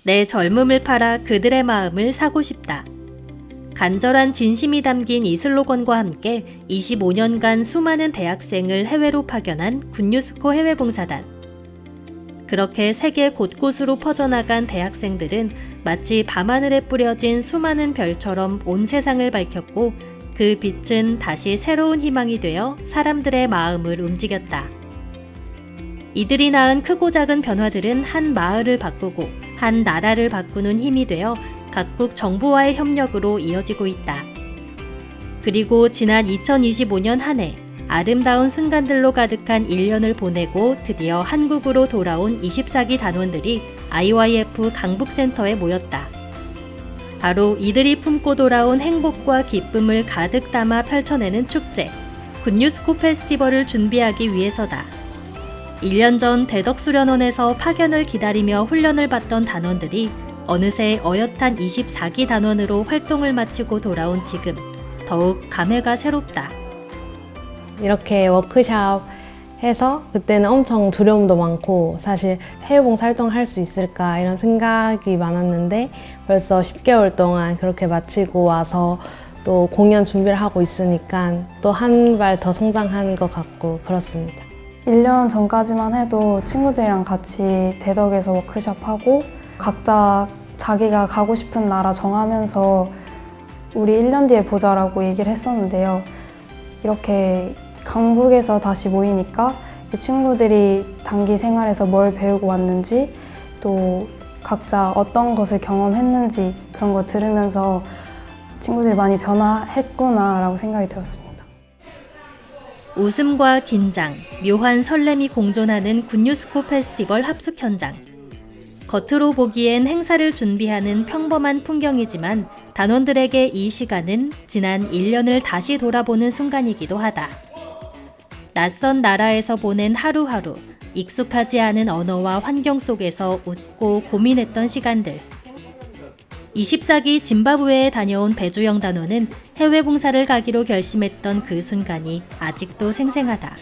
내 젊음을 팔아 그들의 마음을 사고 싶다. 간절한 진심이 담긴 이 슬로건과 함께 25년간 수많은 대학생을 해외로 파견한 굿뉴스코 해외봉사단. 그렇게 세계 곳곳으로 퍼져나간 대학생들은 마치 밤하늘에 뿌려진 수많은 별처럼 온 세상을 밝혔고 그 빛은 다시 새로운 희망이 되어 사람들의 마음을 움직였다. 이들이 낳은 크고 작은 변화들은 한 마을을 바꾸고 한 나라를 바꾸는 힘이 되어 각국 정부와의 협력으로 이어지고 있다. 그리고 지난 2025년 한 해 아름다운 순간들로 가득한 1년을 보내고 드디어 한국으로 돌아온 24기 단원들이 IYF 강북센터에 모였다. 바로 이들이 품고 돌아온 행복과 기쁨을 가득 담아 펼쳐내는 축제, 굿뉴스코 페스티벌을 준비하기 위해서다. 1년 전 대덕수련원에서 파견을 기다리며 훈련을 받던 단원들이 어느새 어엿한 24기 단원으로 활동을 마치고 돌아온 지금 더욱 감회가 새롭다. 이렇게 워크샵 해서 그때는 엄청 두려움도 많고 사실 해외봉사 활동할 수 있을까 이런 생각이 많았는데 벌써 10개월 동안 그렇게 마치고 와서 또 공연 준비를 하고 있으니까 또 한 발 더 성장하는 것 같고 그렇습니다. 1년 전까지만 해도 친구들이랑 같이 대덕에서 워크숍하고 각자 자기가 가고 싶은 나라 정하면서 우리 1년 뒤에 보자라고 얘기를 했었는데요. 이렇게 강북에서 다시 모이니까 이제 친구들이 단기 생활에서 뭘 배우고 왔는지 또 각자 어떤 것을 경험했는지 그런 거 들으면서 친구들이 많이 변화했구나라고 생각이 들었습니다. 웃음과 긴장, 묘한 설렘이 공존하는 굿뉴스코 페스티벌 합숙 현장. 겉으로 보기엔 행사를 준비하는 평범한 풍경이지만 단원들에게 이 시간은 지난 1년을 다시 돌아보는 순간이기도 하다. 낯선 나라에서 보낸 하루하루, 익숙하지 않은 언어와 환경 속에서 웃고 고민했던 시간들. 24기 짐바브웨에 다녀온 배주영 단원은 해외 봉사를 가기로 결심했던 그 순간이 아직도 생생하다.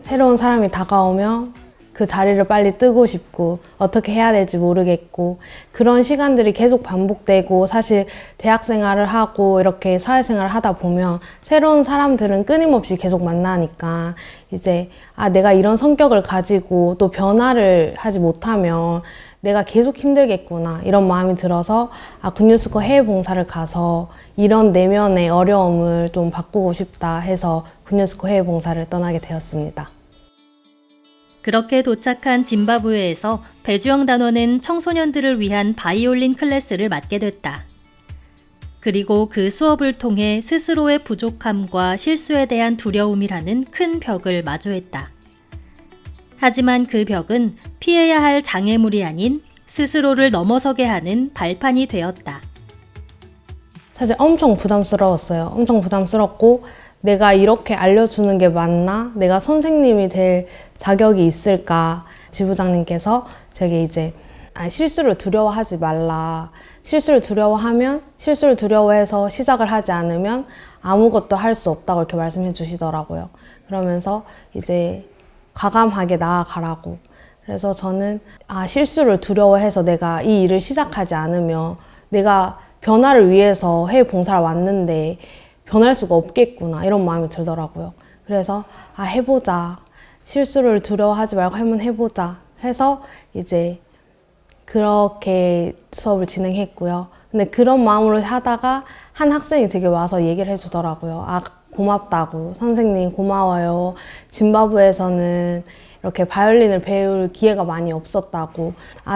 새로운 사람이 다가오면 그 자리를 빨리 뜨고 싶고 어떻게 해야 될지 모르겠고 그런 시간들이 계속 반복되고 사실 대학 생활을 하고 이렇게 사회생활을 하다 보면 새로운 사람들은 끊임없이 계속 만나니까 이제 내가 이런 성격을 가지고 또 변화를 하지 못하면 내가 계속 힘들겠구나 이런 마음이 들어서 굿뉴스코 해외 봉사를 가서 이런 내면의 어려움을 좀 바꾸고 싶다 해서 굿뉴스코 해외 봉사를 떠나게 되었습니다. 그렇게 도착한 짐바브웨에서 배주영 단원은 청소년들을 위한 바이올린 클래스를 맡게 됐다. 그리고 그 수업을 통해 스스로의 부족함과 실수에 대한 두려움이라는 큰 벽을 마주했다. 하지만 그 벽은 피해야 할 장애물이 아닌 스스로를 넘어서게 하는 발판이 되었다. 사실 엄청 부담스러웠어요. 엄청 부담스럽고 내가 이렇게 알려주는 게 맞나? 내가 선생님이 될 자격이 있을까? 지부장님께서 제게 이제 실수를 두려워하지 말라. 실수를 두려워하면 실수를 두려워해서 시작을 하지 않으면 아무것도 할 수 없다고 이렇게 말씀해 주시더라고요. 그러면서 이제 과감하게 나아가라고. 그래서 저는 실수를 두려워해서 내가 이 일을 시작하지 않으면 내가 변화를 위해서 해외 봉사를 왔는데 변할 수가 없겠구나 이런 마음이 들더라고요. 그래서 해보자. 실수를 두려워하지 말고 한번 해보자 해서 이제 그렇게 수업을 진행했고요. 근데 그런 마음으로 하다가 한 학생이 되게 와서 얘기를 해주더라고요. 고맙다고. 선생님 고마워요. 짐바브웨에서는 이렇게 바이올린을 배울 기회가 많이 없었다고.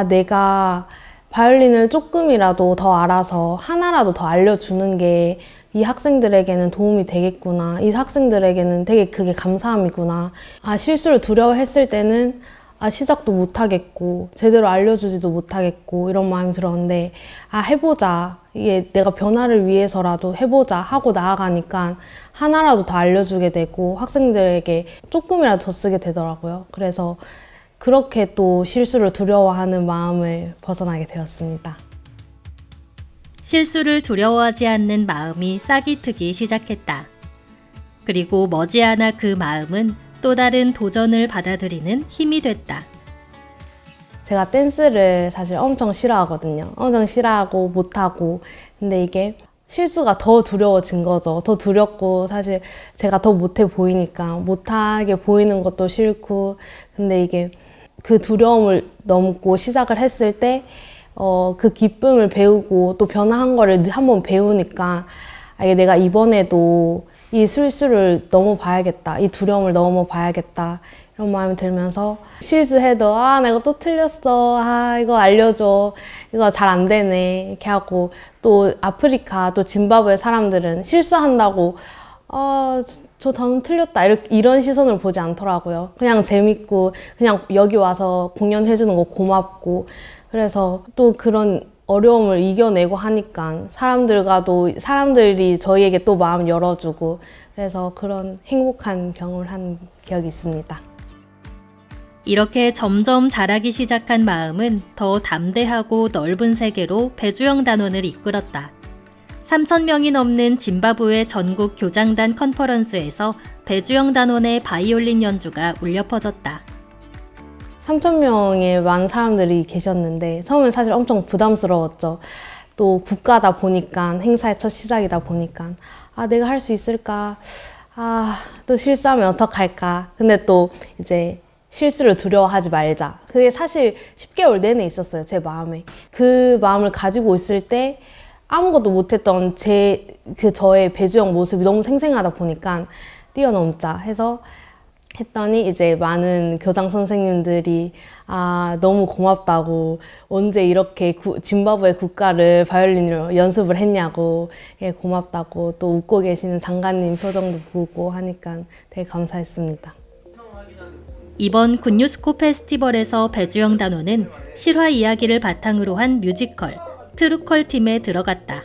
내가 바이올린을 조금이라도 더 알아서 하나라도 더 알려주는 게 이 학생들에게는 도움이 되겠구나. 이 학생들에게는 되게 그게 감사함이구나. 실수를 두려워했을 때는 시작도 못하겠고 제대로 알려주지도 못하겠고 이런 마음이 들었는데 해보자. 이게 내가 변화를 위해서라도 해보자 하고 나아가니까 하나라도 더 알려주게 되고 학생들에게 조금이라도 더 쓰게 되더라고요. 그래서 그렇게 또 실수를 두려워하는 마음을 벗어나게 되었습니다. 실수를 두려워하지 않는 마음이 싹이 트기 시작했다. 그리고 머지않아 그 마음은 또 다른 도전을 받아들이는 힘이 됐다. 제가 댄스를 사실 엄청 싫어하거든요. 엄청 싫어하고 못하고. 근데 이게 실수가 더 두려워진 거죠. 더 두렵고 사실 제가 더 못해 보이니까 못하게 보이는 것도 싫고. 근데 이게 그 두려움을 넘고 시작을 했을 때 그 기쁨을 배우고 또 변화한 거를 한번 배우니까 이게 내가 이번에도 이 실수를 넘어봐야겠다. 이 두려움을 넘어봐야겠다. 이런 마음이 들면서 실수해도 내가 또 틀렸어. 이거 알려줘. 이거 잘 안 되네. 이렇게 하고 또 아프리카 또 짐바브웨 사람들은 실수한다고 저 단어 틀렸다. 이런 시선을 보지 않더라고요. 그냥 재밌고 그냥 여기 와서 공연해주는 거 고맙고 그래서 또 그런 어려움을 이겨내고 하니까 사람들이 저희에게 또 마음 열어주고 그래서 그런 행복한 경험을 한 기억이 있습니다. 이렇게 점점 자라기 시작한 마음은 더 담대하고 넓은 세계로 배주영 단원을 이끌었다. 3,000명이 넘는 짐바브웨 전국 교장단 컨퍼런스에서 배주영 단원의 바이올린 연주가 울려 퍼졌다. 3,000명의 많은 사람들이 계셨는데 처음엔 사실 엄청 부담스러웠죠. 또 국가다 보니까 행사의 첫 시작이다 보니까 내가 할 수 있을까? 또 실수하면 어떡할까? 근데 또 이제 실수를 두려워하지 말자. 그게 사실 10개월 내내 있었어요, 제 마음에. 그 마음을 가지고 있을 때 아무것도 못했던 저의 배주영 모습이 너무 생생하다 보니까 뛰어넘자 해서 했더니 이제 많은 교장 선생님들이 너무 고맙다고 언제 이렇게 짐바브웨 국가를 바이올린으로 연습을 했냐고 고맙다고 또 웃고 계시는 장관님 표정도 보고 하니까 되게 감사했습니다. 이번 굿뉴스코 페스티벌에서 배주영 단원은 실화 이야기를 바탕으로 한 뮤지컬 트루컬 팀에 들어갔다.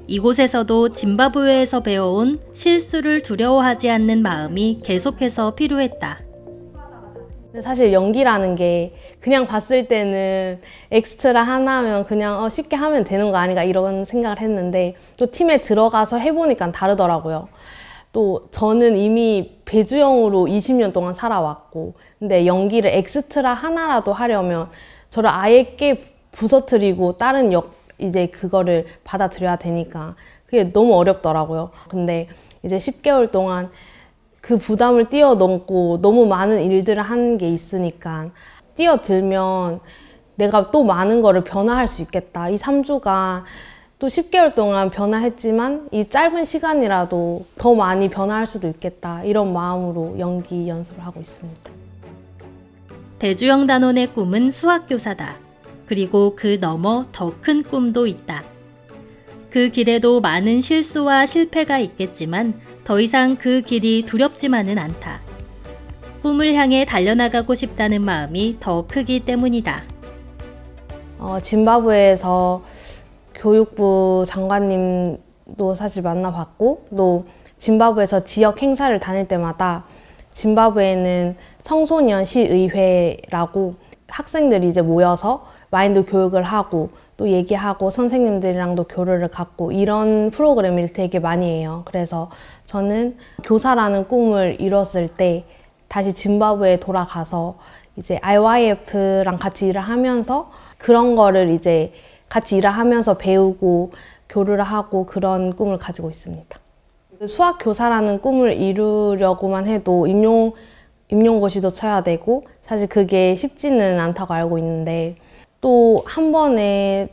이곳에서도 짐바브웨에서 배워온 실수를 두려워하지 않는 마음이 계속해서 필요했다. 사실 연기라는 게 그냥 봤을 때는 엑스트라 하나면 그냥 쉽게 하면 되는 거 아닌가 이런 생각을 했는데 또 팀에 들어가서 해보니까 다르더라고요. 또 저는 이미 배주영으로 20년 동안 살아왔고 근데 연기를 엑스트라 하나라도 하려면 저를 아예 깨 부서뜨리고 다른 이제 그거를 받아들여야 되니까 그게 너무 어렵더라고요. 근데 이제 10개월 동안 그 부담을 뛰어넘고 너무 많은 일들을 한 게 있으니까 뛰어들면 내가 또 많은 거를 변화할 수 있겠다. 이 3주가 또 10개월 동안 변화했지만 이 짧은 시간이라도 더 많이 변화할 수도 있겠다. 이런 마음으로 연기 연습을 하고 있습니다. 배주영 단원의 꿈은 수학교사다. 그리고 그 너머 더 큰 꿈도 있다. 그 길에도 많은 실수와 실패가 있겠지만 더 이상 그 길이 두렵지만은 않다. 꿈을 향해 달려나가고 싶다는 마음이 더 크기 때문이다. 짐바브웨에서 교육부 장관님도 사실 만나봤고 또 짐바브웨에서 지역 행사를 다닐 때마다 짐바브웨에는 청소년 시의회라고 학생들이 이제 모여서 마인드 교육을 하고 또 얘기하고 선생님들이랑도 교류를 갖고 이런 프로그램을 되게 많이 해요. 그래서 저는 교사라는 꿈을 이뤘을 때 다시 짐바브웨에 돌아가서 이제 IYF랑 같이 일을 하면서 그런 거를 이제 같이 일을 하면서 배우고 교류를 하고 그런 꿈을 가지고 있습니다. 수학 교사라는 꿈을 이루려고만 해도 임용고시도 쳐야 되고 사실 그게 쉽지는 않다고 알고 있는데 또 한 번에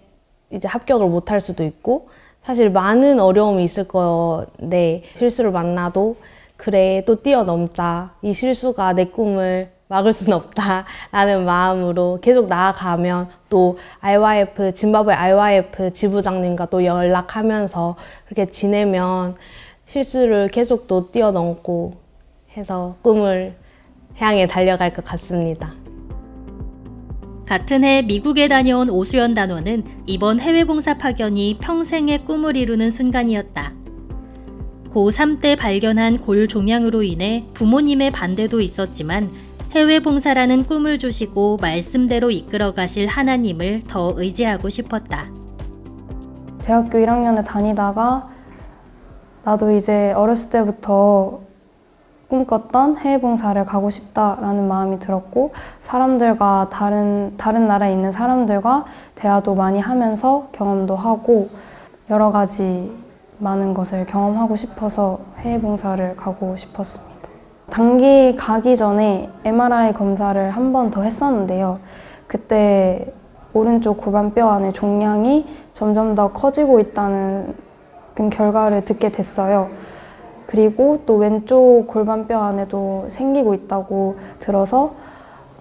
이제 합격을 못 할 수도 있고 사실 많은 어려움이 있을 건데 실수를 만나도 그래 또 뛰어넘자 이 실수가 내 꿈을 막을 수는 없다라는 마음으로 계속 나아가면 또 짐바브웨 IYF 지부장님과 또 연락하면서 그렇게 지내면 실수를 계속 또 뛰어넘고 해서 꿈을 향해 달려갈 것 같습니다. 같은 해 미국에 다녀온 오수연 단원은 이번 해외 봉사 파견이 평생의 꿈을 이루는 순간이었다. 고3 때 발견한 골종양으로 인해 부모님의 반대도 있었지만 해외 봉사라는 꿈을 주시고 말씀대로 이끌어 가실 하나님을 더 의지하고 싶었다. 대학교 1학년에 다니다가 나도 이제 어렸을 때부터 꿈꿨던 해외봉사를 가고 싶다라는 마음이 들었고 사람들과 다른 나라에 있는 사람들과 대화도 많이 하면서 경험도 하고 여러 가지 많은 것을 경험하고 싶어서 해외봉사를 가고 싶었습니다. 단기 가기 전에 MRI 검사를 한 번 더 했었는데요. 그때 오른쪽 골반뼈 안에 종양이 점점 더 커지고 있다는 결과를 듣게 됐어요. 그리고 또 왼쪽 골반뼈 안에도 생기고 있다고 들어서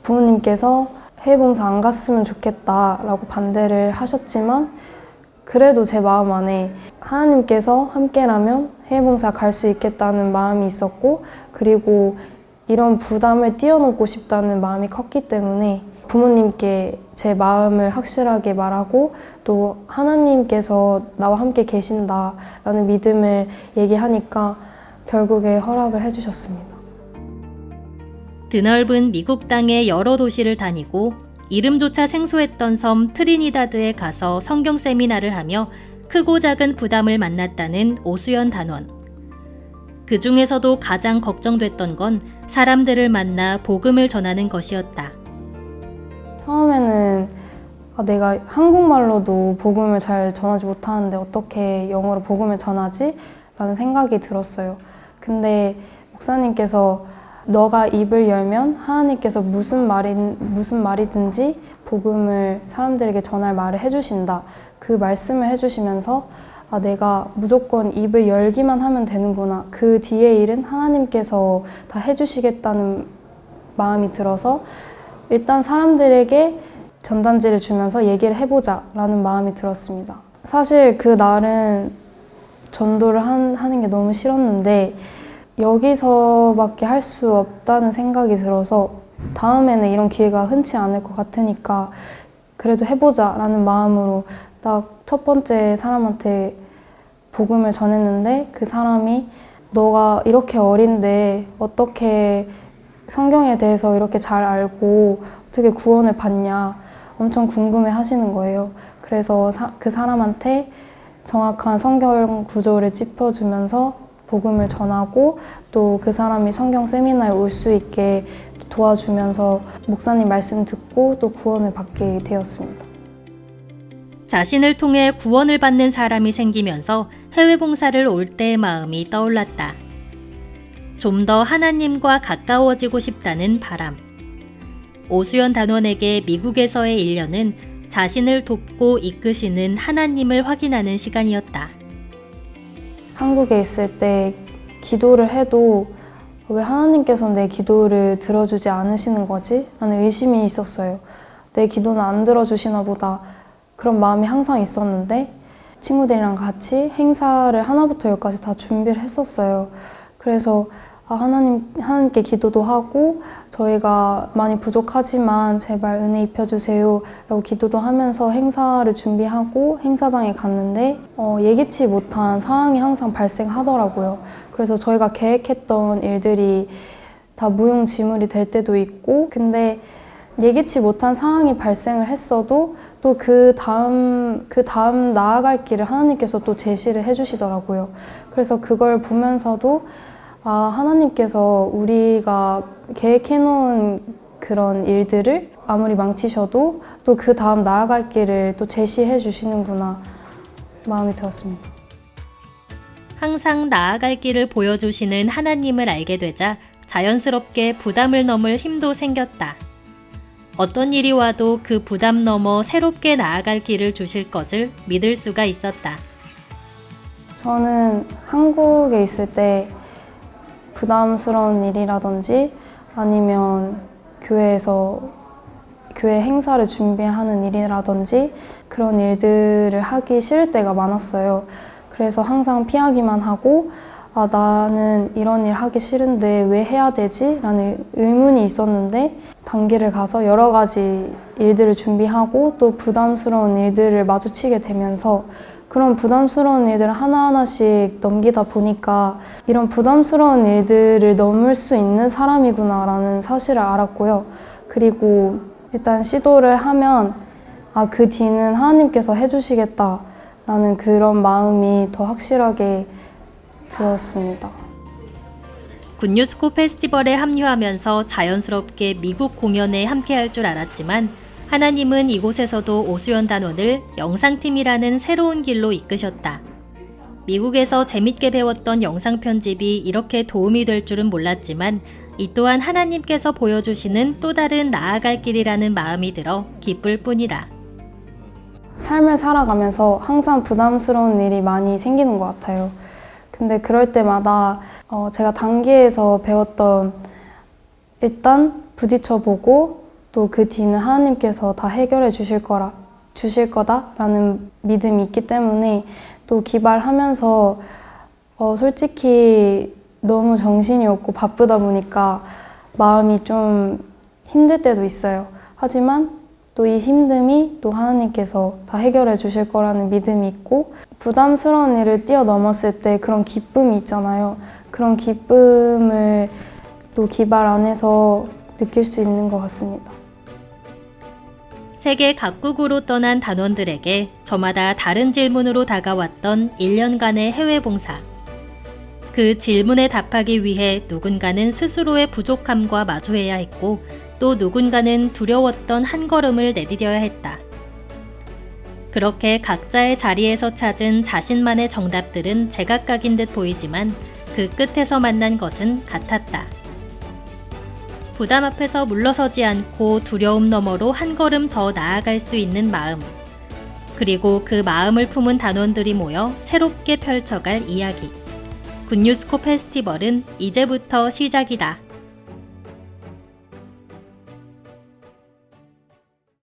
부모님께서 해외봉사 안 갔으면 좋겠다라고 반대를 하셨지만 그래도 제 마음 안에 하나님께서 함께라면 해외봉사 갈 수 있겠다는 마음이 있었고 그리고 이런 부담을 뛰어넘고 싶다는 마음이 컸기 때문에 부모님께 제 마음을 확실하게 말하고 또 하나님께서 나와 함께 계신다라는 믿음을 얘기하니까 결국에 허락을 해주셨습니다. 드넓은 미국 땅의 여러 도시를 다니고 이름조차 생소했던 섬 트리니다드에 가서 성경 세미나를 하며 크고 작은 부담을 만났다는 오수연 단원. 그 중에서도 가장 걱정됐던 건 사람들을 만나 복음을 전하는 것이었다. 처음에는 내가 한국말로도 복음을 잘 전하지 못하는데 어떻게 영어로 복음을 전하지? 라는 생각이 들었어요. 근데 목사님께서 너가 입을 열면 하나님께서 무슨 말이든지 복음을 사람들에게 전할 말을 해주신다. 그 말씀을 해주시면서 내가 무조건 입을 열기만 하면 되는구나. 그 뒤에 일은 하나님께서 다 해주시겠다는 마음이 들어서 일단 사람들에게 전단지를 주면서 얘기를 해보자 라는 마음이 들었습니다. 사실 그 날은 전도를 하는 게 너무 싫었는데 여기서밖에 할 수 없다는 생각이 들어서 다음에는 이런 기회가 흔치 않을 것 같으니까 그래도 해보자 라는 마음으로 딱 첫 번째 사람한테 복음을 전했는데 그 사람이 너가 이렇게 어린데 어떻게 성경에 대해서 이렇게 잘 알고 어떻게 구원을 받냐 엄청 궁금해 하시는 거예요. 그래서 그 사람한테 정확한 성경 구조를 짚어주면서 복음을 전하고 또 그 사람이 성경 세미나에 올 수 있게 도와주면서 목사님 말씀 듣고 또 구원을 받게 되었습니다. 자신을 통해 구원을 받는 사람이 생기면서 해외 봉사를 올 때의 마음이 떠올랐다. 좀 더 하나님과 가까워지고 싶다는 바람. 오수연 단원에게 미국에서의 1년은 자신을 돕고 이끄시는 하나님을 확인하는 시간이었다. 한국에 있을 때 기도를 해도 왜 하나님께서 내 기도를 들어주지 않으시는 거지? 라는 의심이 있었어요. 내 기도는 안 들어주시나 보다. 그런 마음이 항상 있었는데 친구들이랑 같이 행사를 하나부터 열까지 다 준비를 했었어요. 그래서 하나님께 기도도 하고 저희가 많이 부족하지만 제발 은혜 입혀주세요 라고 기도도 하면서 행사를 준비하고 행사장에 갔는데 예기치 못한 상황이 항상 발생하더라고요. 그래서 저희가 계획했던 일들이 다 무용지물이 될 때도 있고 근데 예기치 못한 상황이 발생을 했어도 또 그 다음 나아갈 길을 하나님께서 또 제시를 해주시더라고요. 그래서 그걸 보면서도 하나님께서 우리가 계획해놓은 그런 일들을 아무리 망치셔도 또 그 다음 나아갈 길을 또 제시해 주시는구나 마음이 들었습니다. 항상 나아갈 길을 보여주시는 하나님을 알게 되자 자연스럽게 부담을 넘을 힘도 생겼다. 어떤 일이 와도 그 부담 넘어 새롭게 나아갈 길을 주실 것을 믿을 수가 있었다. 저는 한국에 있을 때 부담스러운 일이라든지 아니면 교회 행사를 준비하는 일이라든지 그런 일들을 하기 싫을 때가 많았어요. 그래서 항상 피하기만 하고 나는 이런 일 하기 싫은데 왜 해야 되지? 라는 의문이 있었는데 단기를 가서 여러 가지 일들을 준비하고 또 부담스러운 일들을 마주치게 되면서 그런 부담스러운 일들을 하나하나씩 넘기다 보니까 이런 부담스러운 일들을 넘을 수 있는 사람이구나 라는 사실을 알았고요. 그리고 일단 시도를 하면 그 뒤는 하나님께서 해주시겠다 라는 그런 마음이 더 확실하게 들었습니다. 굿뉴스코 페스티벌에 합류하면서 자연스럽게 미국 공연에 함께할 줄 알았지만 하나님은 이곳에서도 오수연 단원을 영상팀이라는 새로운 길로 이끄셨다. 미국에서 재밌게 배웠던 영상 편집이 이렇게 도움이 될 줄은 몰랐지만 이 또한 하나님께서 보여주시는 또 다른 나아갈 길이라는 마음이 들어 기쁠 뿐이다. 삶을 살아가면서 항상 부담스러운 일이 많이 생기는 것 같아요. 근데 그럴 때마다 제가 단기에서 배웠던 일단 부딪혀보고 또 그 뒤는 하나님께서 다 해결해 주실 거다라는 믿음이 있기 때문에 또 기발하면서 솔직히 너무 정신이 없고 바쁘다 보니까 마음이 좀 힘들 때도 있어요. 하지만 또 이 힘듦이 또 하나님께서 다 해결해 주실 거라는 믿음이 있고 부담스러운 일을 뛰어넘었을 때 그런 기쁨이 있잖아요. 그런 기쁨을 또 기발 안에서 느낄 수 있는 것 같습니다. 세계 각국으로 떠난 단원들에게 저마다 다른 질문으로 다가왔던 1년간의 해외 봉사. 그 질문에 답하기 위해 누군가는 스스로의 부족함과 마주해야 했고 또 누군가는 두려웠던 한 걸음을 내디뎌야 했다. 그렇게 각자의 자리에서 찾은 자신만의 정답들은 제각각인 듯 보이지만 그 끝에서 만난 것은 같았다. 부담 앞에서 물러서지 않고 두려움 너머로 한 걸음 더 나아갈 수 있는 마음. 그리고 그 마음을 품은 단원들이 모여 새롭게 펼쳐갈 이야기. 굿뉴스코 페스티벌은 이제부터 시작이다.